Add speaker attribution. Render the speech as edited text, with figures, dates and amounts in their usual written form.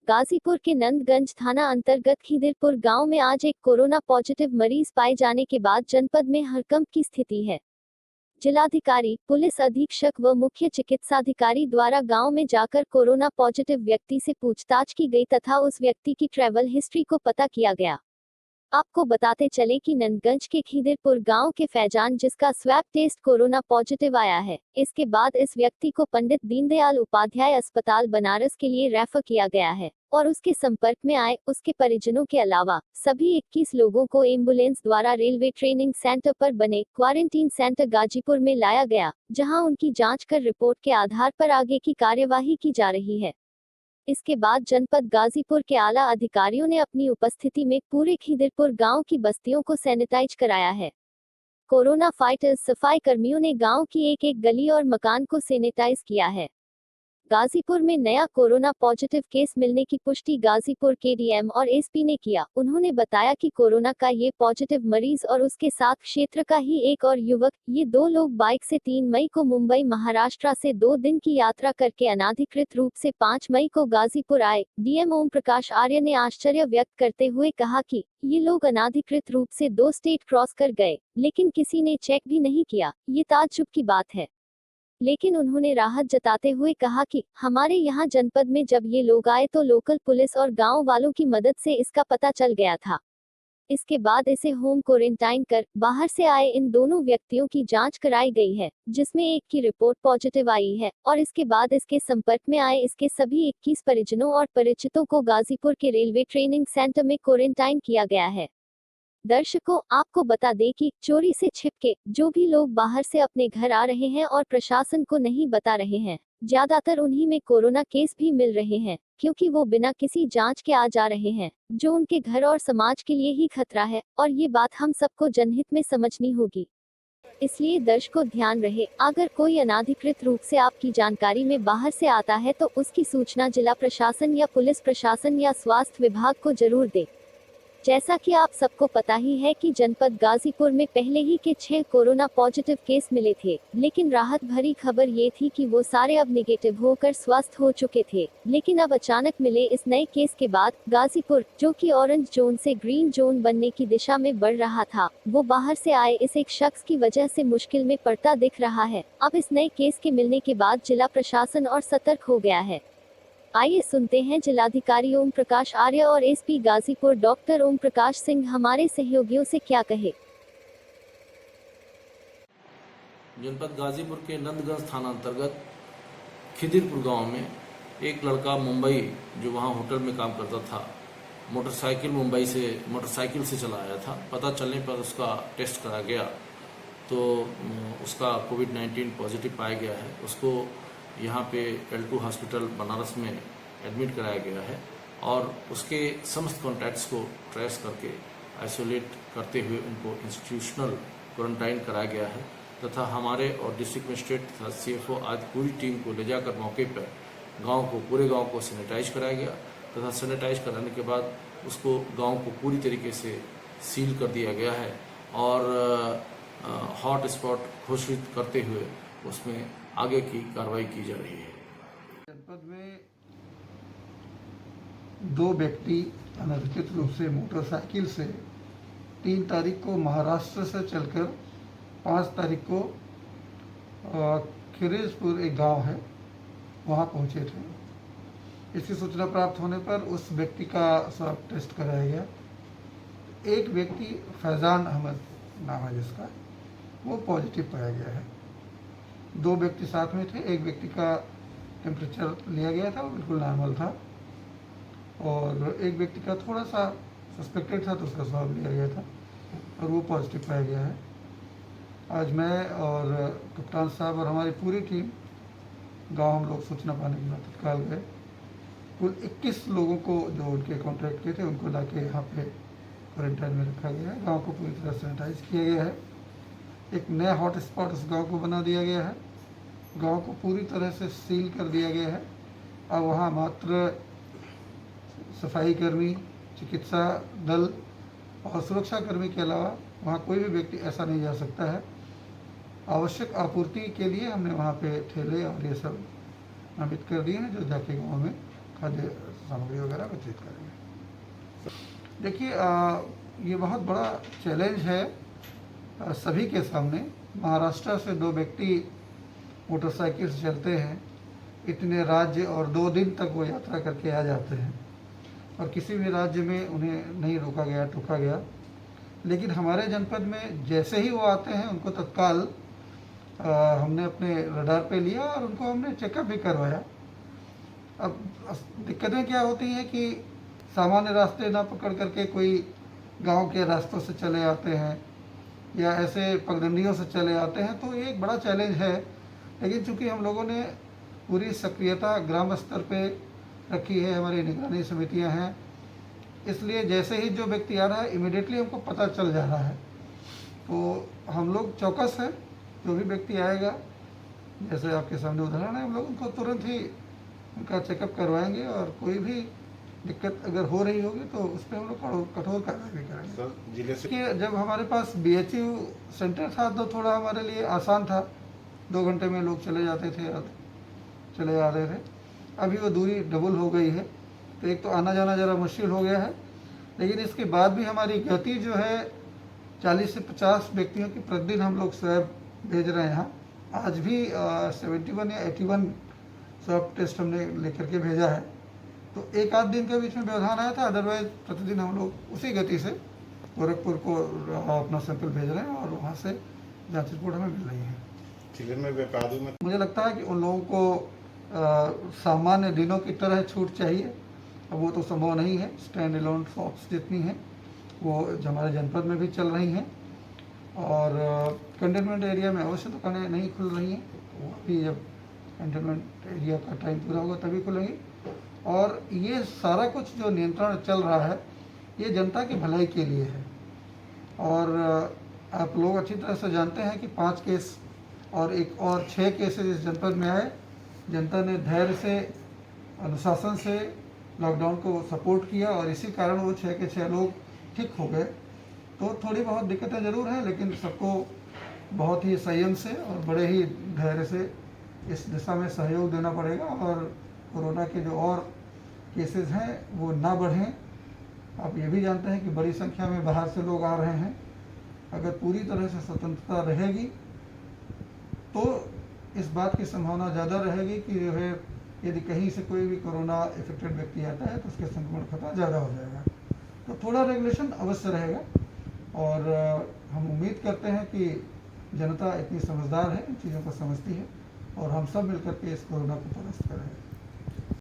Speaker 1: गाजीपुर के नंदगंज थाना अंतर्गत खिदिरपुर गांव में आज एक कोरोना पॉजिटिव मरीज पाए जाने के बाद जनपद में हड़कंप की स्थिति है। जिलाधिकारी, पुलिस अधीक्षक व मुख्य चिकित्साधिकारी द्वारा गांव में जाकर कोरोना पॉजिटिव व्यक्ति से पूछताछ की गई तथा उस व्यक्ति की ट्रैवल हिस्ट्री को पता किया गया। आपको बताते चले कि नंदगंज के खिदिरपुर गांव के फैजान जिसका स्वैब टेस्ट कोरोना पॉजिटिव आया है, इसके बाद इस व्यक्ति को पंडित दीनदयाल उपाध्याय अस्पताल बनारस के लिए रेफर किया गया है और उसके संपर्क में आए उसके परिजनों के अलावा सभी 21 लोगों को एम्बुलेंस द्वारा रेलवे ट्रेनिंग सेंटर पर बने क्वारंटीन सेंटर गाजीपुर में लाया गया, जहां उनकी जांच कर रिपोर्ट के आधार पर आगे की कार्यवाही की जा रही है। इसके बाद जनपद गाजीपुर के आला अधिकारियों ने अपनी उपस्थिति में पूरे खिदिरपुर गांव की बस्तियों को सैनिटाइज कराया है। कोरोना फाइटर्स सफाई कर्मियों ने गांव की एक एक गली और मकान को सैनिटाइज किया है। गाजीपुर में नया कोरोना पॉजिटिव केस मिलने की पुष्टि गाजीपुर के डीएम और एसपी ने किया। उन्होंने बताया कि कोरोना का ये पॉजिटिव मरीज और उसके साथ क्षेत्र का ही एक और युवक, ये दो लोग बाइक से 3 मई को मुंबई महाराष्ट्र से 2 दिन की यात्रा करके अनाधिकृत रूप से 5 मई को गाजीपुर आए। डीएम ओम प्रकाश आर्य ने आश्चर्य व्यक्त करते हुए कहा कि ये लोग अनाधिकृत रूप से 2 स्टेट क्रॉस कर गए, लेकिन किसी ने चेक भी नहीं किया, ये ताज्जुब की बात है। लेकिन उन्होंने राहत जताते हुए कहा कि हमारे यहाँ जनपद में जब ये लोग आए तो लोकल पुलिस और गांव वालों की मदद से इसका पता चल गया था। इसके बाद इसे होम क्वारंटाइन कर बाहर से आए इन दोनों व्यक्तियों की जांच कराई गई है, जिसमें एक की रिपोर्ट पॉजिटिव आई है और इसके बाद इसके संपर्क में आए इसके सभी 21 परिजनों और परिचितों को गाजीपुर के रेलवे ट्रेनिंग सेंटर में क्वारंटाइन किया गया है। दर्शकों, आपको बता दें कि चोरी से छिपके जो भी लोग बाहर से अपने घर आ रहे हैं और प्रशासन को नहीं बता रहे हैं, ज्यादातर उन्हीं में कोरोना केस भी मिल रहे हैं, क्योंकि वो बिना किसी जांच के आ जा रहे हैं, जो उनके घर और समाज के लिए ही खतरा है और ये बात हम सबको जनहित में समझनी होगी। इसलिए दर्शकों ध्यान रहे, अगर कोई अनाधिकृत रूप से आपकी जानकारी में बाहर से आता है तो उसकी सूचना जिला प्रशासन या पुलिस प्रशासन या स्वास्थ्य विभाग को जरूर दे। जैसा कि आप सबको पता ही है कि जनपद गाजीपुर में पहले ही के 6 कोरोना पॉजिटिव केस मिले थे, लेकिन राहत भरी खबर ये थी कि वो सारे अब नेगेटिव होकर स्वस्थ हो चुके थे। लेकिन अब अचानक मिले इस नए केस के बाद गाजीपुर, जो कि ऑरेंज जोन से ग्रीन जोन बनने की दिशा में बढ़ रहा था, वो बाहर से आए इस एक शख्स की वजह से मुश्किल में पड़ता दिख रहा है। अब इस नए केस के मिलने के बाद जिला प्रशासन और सतर्क हो गया है। आइए सुनते हैं जिलाधिकारी ओम प्रकाश आर्य और एसपी गाजीपुर डॉक्टर ओम प्रकाश सिंह हमारे सहयोगियों से क्या कहे।
Speaker 2: जनपद गाजीपुर के नंदगंज थाना अंतर्गत खिदिरपुर गांव में एक लड़का मुंबई जो वहां होटल में काम करता था, मोटरसाइकिल से चला आया था। पता चलने पर उसका टेस्ट करा गया तो उसका कोविड-19 पॉजिटिव पाया गया है। उसको यहाँ पे L2 हॉस्पिटल बनारस में एडमिट कराया गया है और उसके समस्त कॉन्टैक्ट्स को ट्रेस करके आइसोलेट करते हुए उनको इंस्टीट्यूशनल क्वारंटाइन कराया गया है तथा हमारे और डिस्ट्रिक्ट मजिस्ट्रेट तथा CFO आज पूरी टीम को ले जाकर मौके पर पूरे गांव को सैनिटाइज कराया गया तथा सैनिटाइज कराने के बाद उसको गांव को पूरी तरीके से सील कर दिया गया है और हॉट स्पॉट घोषित करते हुए उसमें आगे की कार्रवाई की जा रही है।
Speaker 3: जनपद में 2 व्यक्ति अनधिकृत रूप से मोटरसाइकिल से 3 तारीख को महाराष्ट्र से चलकर 5 तारीख को खिदिरपुर एक गांव है वहां पहुंचे थे। इसकी सूचना प्राप्त होने पर उस व्यक्ति का स्वाब टेस्ट कराया गया। एक व्यक्ति फैजान अहमद नाम है जिसका, वो पॉजिटिव पाया गया है। 2 व्यक्ति साथ में थे। एक व्यक्ति का टेम्परेचर लिया गया था, वो बिल्कुल नॉर्मल था और एक व्यक्ति का थोड़ा सा सस्पेक्टेड था तो उसका स्वाब लिया गया था और वो पॉजिटिव पाया गया है। आज मैं और कप्तान साहब और हमारी पूरी टीम गांव हम लोग सूचना पाने के बाद तत्काल गए। कुल 21 लोगों को जो उनके कॉन्टैक्ट किए थे उनको लाके यहाँ पे क्वारंटाइन में रखा गया है। गाँव को पूरी तरह सैनिटाइज किया गया है। एक नया हॉट स्पॉट उस गांव को बना दिया गया है। गांव को पूरी तरह से सील कर दिया गया है। अब वहां मात्र सफाई कर्मी, चिकित्सा दल और सुरक्षा कर्मी के अलावा वहां कोई भी व्यक्ति ऐसा नहीं जा सकता है। आवश्यक आपूर्ति के लिए हमने वहां पे ठेले और ये सब नामित कर दिए हैं जो जाके गाँव में खाद्य सामग्री वगैरह वितरित करेंगे। देखिए ये बहुत बड़ा चैलेंज है सभी के सामने। महाराष्ट्र से 2 व्यक्ति मोटरसाइकिल से चलते हैं, इतने राज्य और 2 दिन तक वो यात्रा करके आ जाते हैं और किसी भी राज्य में उन्हें नहीं रोका गया, टोका गया। लेकिन हमारे जनपद में जैसे ही वो आते हैं उनको तत्काल हमने अपने रडार पे लिया और उनको हमने चेकअप भी करवाया। अब दिक्कतें क्या होती हैं कि सामान्य रास्ते ना पकड़ करके कोई गांव के रास्तों से चले आते हैं या ऐसे पगडंडियों से चले आते हैं, तो ये एक बड़ा चैलेंज है। लेकिन चूंकि हम लोगों ने पूरी सक्रियता ग्राम स्तर पे रखी है, हमारी निगरानी समितियां हैं, इसलिए जैसे ही जो व्यक्ति आ रहा है इमीडिएटली हमको पता चल जा रहा है। तो हम लोग चौकस हैं, जो भी व्यक्ति आएगा, जैसे आपके सामने उदाहरण है, हम लोग उनको तुरंत ही उनका चेकअप करवाएंगे और कोई भी दिक्कत अगर हो रही होगी तो उस पर हम लोग कठोर कार्रवाई भी करेंगे।
Speaker 4: सर जिले से
Speaker 3: कि जब हमारे पास BHU सेंटर था तो थोड़ा हमारे लिए आसान था, 2 घंटे में लोग चले जाते थे और चले आ रहे थे। अभी वो दूरी डबल हो गई है, तो एक तो आना जाना ज़रा मुश्किल हो गया है, लेकिन इसके बाद भी हमारी गति जो है 40 से 50 व्यक्तियों की प्रतिदिन हम लोग स्वैब भेज रहे हैं यहाँ। आज भी 71 या 81 स्वैब टेस्ट हमने लेकर के भेजा है। तो एक आध दिन के बीच में व्यवधान आया था, अदरवाइज प्रतिदिन हम लोग उसी गति से गोरखपुर को अपना सैंपल भेज रहे हैं और वहाँ से जांच रिपोर्ट हमें मिल रही है।
Speaker 4: जिले में व्यापारियों में
Speaker 3: मुझे लगता है कि उन लोगों को सामान्य दिनों की तरह छूट चाहिए। अब वो तो संभव नहीं है, स्टैंड एलोन शॉप्स जितनी हैं वो हमारे जनपद में भी चल रही हैं और कंटेनमेंट एरिया में अवश्य दुकानें नहीं खुल रही हैं, वो भी जब कंटेनमेंट एरिया का टाइम पूरा होगा तभी खुलेंगी। और ये सारा कुछ जो नियंत्रण चल रहा है ये जनता की भलाई के लिए है। और आप लोग अच्छी तरह से जानते हैं कि 5 केस और 6 केसेस इस जनपद में आए। जनता ने धैर्य से, अनुशासन से लॉकडाउन को सपोर्ट किया और इसी कारण वो 6 के 6 लोग ठीक हो गए। तो थोड़ी बहुत दिक्कतें ज़रूर हैं, लेकिन सबको बहुत ही संयम से और बड़े ही धैर्य से इस दिशा में सहयोग देना पड़ेगा और कोरोना के जो और केसेस हैं वो ना बढ़ें। आप ये भी जानते हैं कि बड़ी संख्या में बाहर से लोग आ रहे हैं। अगर पूरी तरह से स्वतंत्रता रहेगी तो इस बात की संभावना ज़्यादा रहेगी कि जो है यदि कहीं से कोई भी कोरोना इफेक्टेड व्यक्ति आता है तो उसके संक्रमण खतरा ज़्यादा हो जाएगा। तो थोड़ा रेगुलेशन अवश्य रहेगा और हम उम्मीद करते हैं कि जनता इतनी समझदार है, इन चीज़ों को समझती है और हम सब मिलकर के इस कोरोना को परास्त करेंगे।